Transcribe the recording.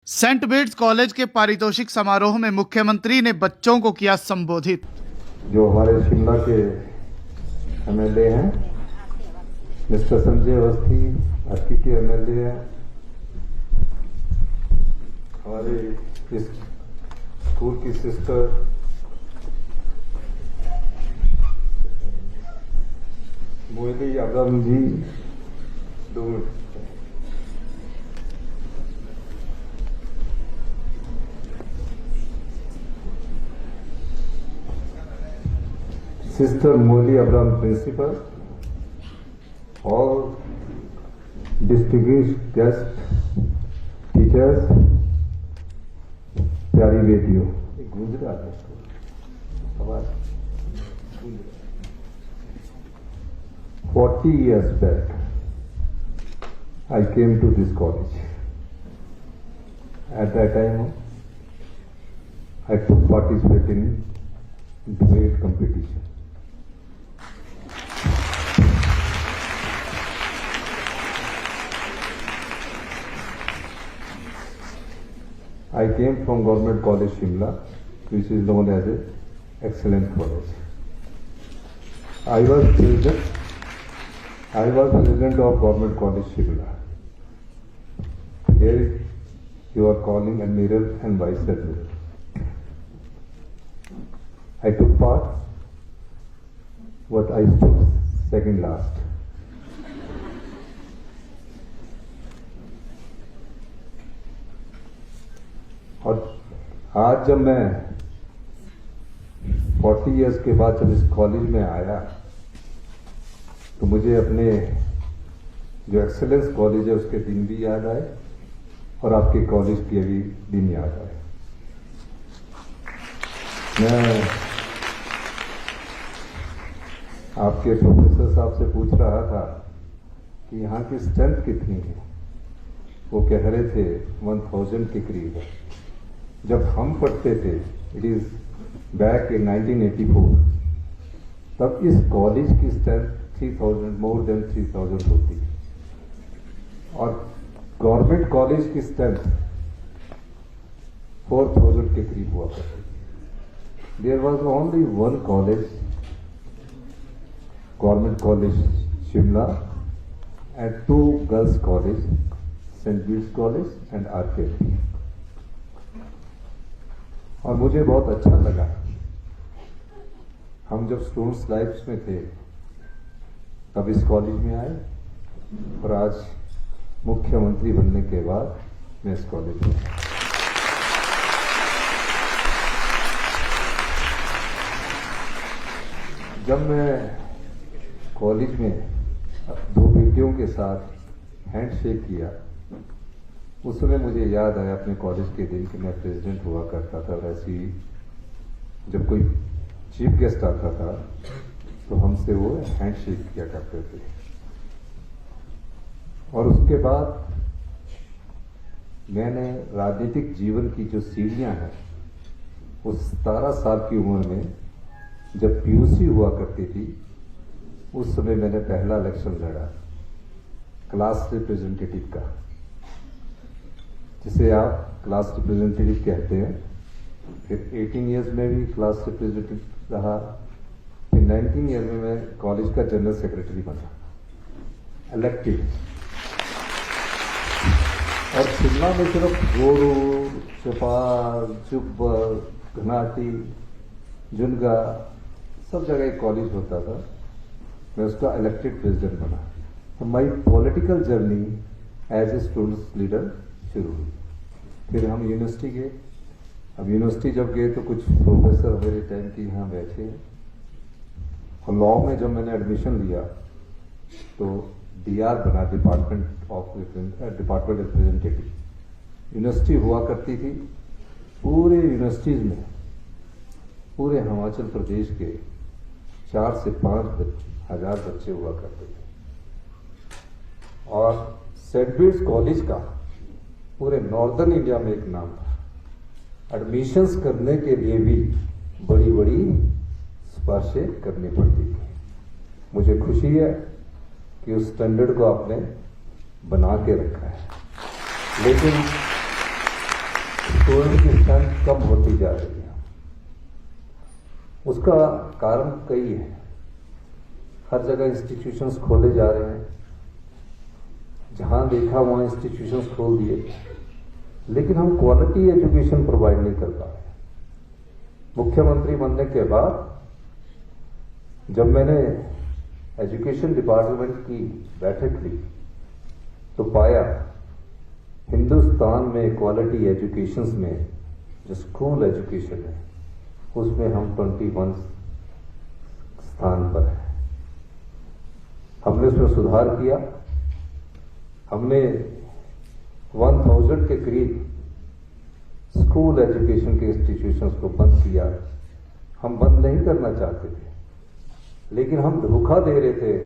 Saint Bede's college के पारितोषिक समारोह में मुख्यमंत्री ने बच्चों को किया संबोधित। जो हमारे शिमला के एमएलए हैं मिस्टर संजय अवस्थी, अर्की के एमएलए हैं, हमारे इस स्कूल की सिस्टर मोहिनी अब्राम जी, 2 minute. Sister Molly Abram, Principal, all distinguished guests, teachers, प्यारी बेटियों, गूंज रहा है आवाज। 40 years back, I came to this college. At that time, I took participate in debate competition. I came from Government College Shimla, which is known as a excellent college. I was president of Government College Shimla. Here you are calling admiral and vice admiral. I took part, but I stood second last. और आज जब मैं 40 years के बाद जब इस college में आया तो मुझे अपने जो एक्सेलेंस कॉलेज है उसके दिन भी याद आए और आपके कॉलेज के भी दिन याद आए। मैं आपके प्रोफेसर साहब से पूछ रहा था कि यहाँ की स्ट्रेंथ कितनी है। वो कह रहे थे 1000 के करीब है। जब हम पढ़ते थे, इट इज बैक इन 1984, तब इस कॉलेज की स्ट्रेंथ 3000, मोर देन 3000 होती और गवर्नमेंट कॉलेज की स्ट्रेंथ 4000 के करीब हुआ करती। There was only one college, government college Shimla, and 2 girls college, saint Bede's college and RK. और मुझे बहुत अच्छा लगा, हम जब स्टूडेंट्स लाइफ में थे तब इस कॉलेज में आए और आज मुख्यमंत्री बनने के बाद मैं इस कॉलेज में आया। जब मैं कॉलेज में 2 बेटियों के साथ हैंडशेक किया, उस समय मुझे याद आया अपने कॉलेज के दिन कि मैं प्रेसिडेंट हुआ करता था। वैसे ही जब कोई चीफ गेस्ट आता था तो हमसे वो हैंडशेक किया करते थे। और उसके बाद मैंने राजनीतिक जीवन की जो सीढ़ियां हैं, उस 17 साल की उम्र में जब पीयूसी हुआ करती थी, उस समय मैंने पहला इलेक्शन लड़ा क्लास रिप्रेजेंटेटिव का, जिसे आप क्लास रिप्रेजेंटेटिव कहते हैं। फिर 18 इयर्स में भी क्लास रिप्रेजेंटेटिव रहा। फिर 19 ईयर में मैं कॉलेज का जनरल सेक्रेटरी बना, इलेक्टेड। और शिमला में सिर्फ गोरू, चौपाल, जुब्बर, घनाटी, जुनगा, सब जगह एक कॉलेज होता था। मैं उसका इलेक्टेड प्रेसिडेंट बना। तो my political journey as a students leader शुरू हुई। फिर हम यूनिवर्सिटी गए। अब यूनिवर्सिटी जब गए तो कुछ प्रोफेसर मेरे टाइम के यहाँ बैठे और लॉ में जब मैंने एडमिशन लिया तो डीआर बना, डिपार्टमेंट रिप्रेजेंटेटिव। यूनिवर्सिटी हुआ करती थी, पूरे यूनिवर्सिटीज में पूरे हिमाचल प्रदेश के 4 से 5 हजार बच्चे हुआ करते थे। और सेंट बीट्स कॉलेज का पूरे नॉर्दर्न इंडिया में एक नाम था। एडमिशंस करने के लिए भी बड़ी बड़ी सिफारिशें करनी पड़ती थी। मुझे खुशी है कि उस स्टैंडर्ड को आपने बना के रखा है। लेकिन स्टूडेंट की स्ट्रेंथ कम होती जा रही है। उसका कारण कई है। हर जगह इंस्टीट्यूशंस खोले जा रहे हैं, जहां देखा वहां इंस्टीट्यूशंस खोल दिए, लेकिन हम क्वालिटी एजुकेशन प्रोवाइड नहीं कर पा रहे। मुख्यमंत्री बनने के बाद जब मैंने एजुकेशन डिपार्टमेंट की बैठक ली तो पाया हिंदुस्तान में क्वालिटी एजुकेशन में जो स्कूल एजुकेशन है उसमें हम 21 स्थान पर हैं। हमने उसमें सुधार किया। हमने 1000 के करीब स्कूल एजुकेशन के इंस्टीट्यूशंस को बंद किया। हम बंद नहीं करना चाहते थे, लेकिन हम धोखा दे रहे थे।